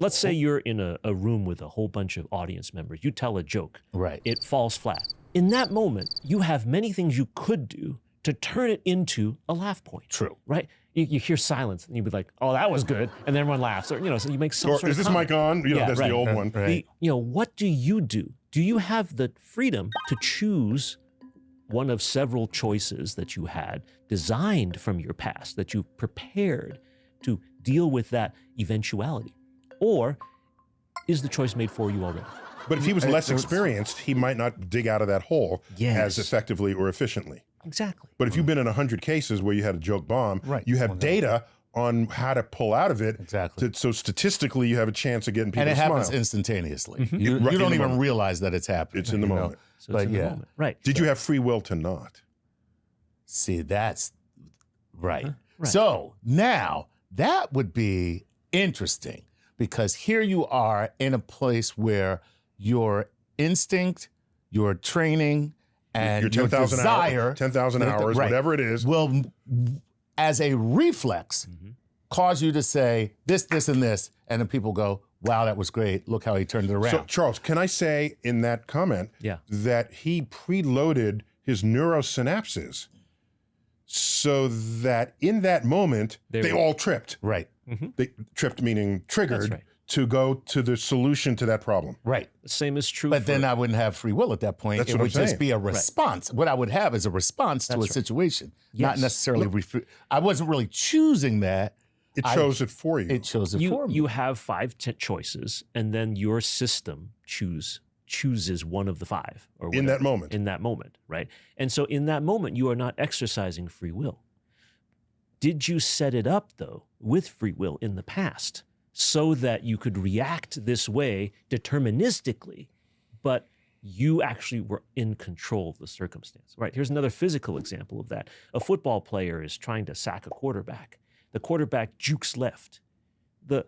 Let's say you're in a room with a whole bunch of audience members. You tell a joke. Right. It falls flat. In that moment, you have many things you could do to turn it into a laugh point. True. Right? You hear silence, and you'd be like, "Oh, that was good," and then everyone laughs. Or so you make some sort of Is this comment. mic on? Yeah, That's right. the old one. Right. What do you do? Do you have the freedom to choose one of several choices that you had designed from your past, that you prepared to deal with that eventuality? Or is the choice made for you already? But if he was less experienced, he might not dig out of that hole Yes. as effectively or efficiently. Exactly. But if you've been in 100 cases where you had a joke bomb, Right. you have data on how to pull out of it. Exactly. So statistically, you have a chance of getting people And it to happens smile. instantaneously. Mm-hmm. You Right in don't the even moment. realize that it's happening. It's in the you know? moment. So But it's in the yeah. moment. Right. Did you have free will to not? See, that's right. Right. So now that would be interesting because here you are in a place where your instinct, your training, and Your your 10,000 desire, hours, 10,000 hours, right, whatever it is. will, as a reflex, cause you to say this, this, and this, and then people go, "Wow, that was great! Look how he turned it around." So, Charles, can I say in that comment Yeah. that he preloaded his neurosynapses so that in that moment, they all tripped. right, They tripped meaning triggered That's right. to go to the solution to that problem. right. The same is true. But for, then I wouldn't have free will at that point. That's It what would I'm just saying. be a response. What I would have is a response to a That's right. situation, not Yes. necessarily. I wasn't really choosing that. It chose it for you. It chose it for me. you have 5 choices, and then your system chooses one of the 5 or In that whatever, moment. In that moment, right? And so in that moment, you are not exercising free will. Did you set it up though with free will in the past so that you could react this way deterministically, but you actually were in control of the circumstance, right? Here's another physical example of that. A football player is trying to sack a quarterback. The quarterback jukes left. The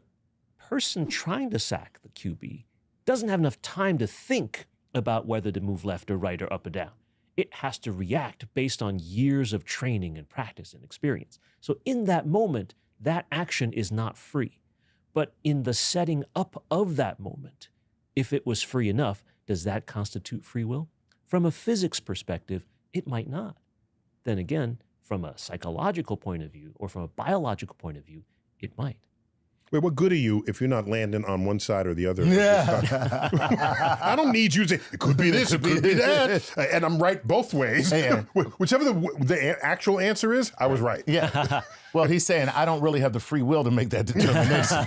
person trying to sack the QB doesn't have enough time to think about whether to move left or right or up or down. It has to react based on years of training and practice and experience. So in that moment, that action is not free. But in the setting up of that moment, if it was free enough, does that constitute free will? From a physics perspective, it might not. Then again, from a psychological point of view or from a biological point of view, it might. Wait, what good are you if you're not landing on one side or the other? Yeah. I don't need you to say, it could be this, it could be that. And I'm right both ways. Yeah. Whichever the actual answer is, I was right. Yeah. Well, he's saying I don't really have the free will to make that determination.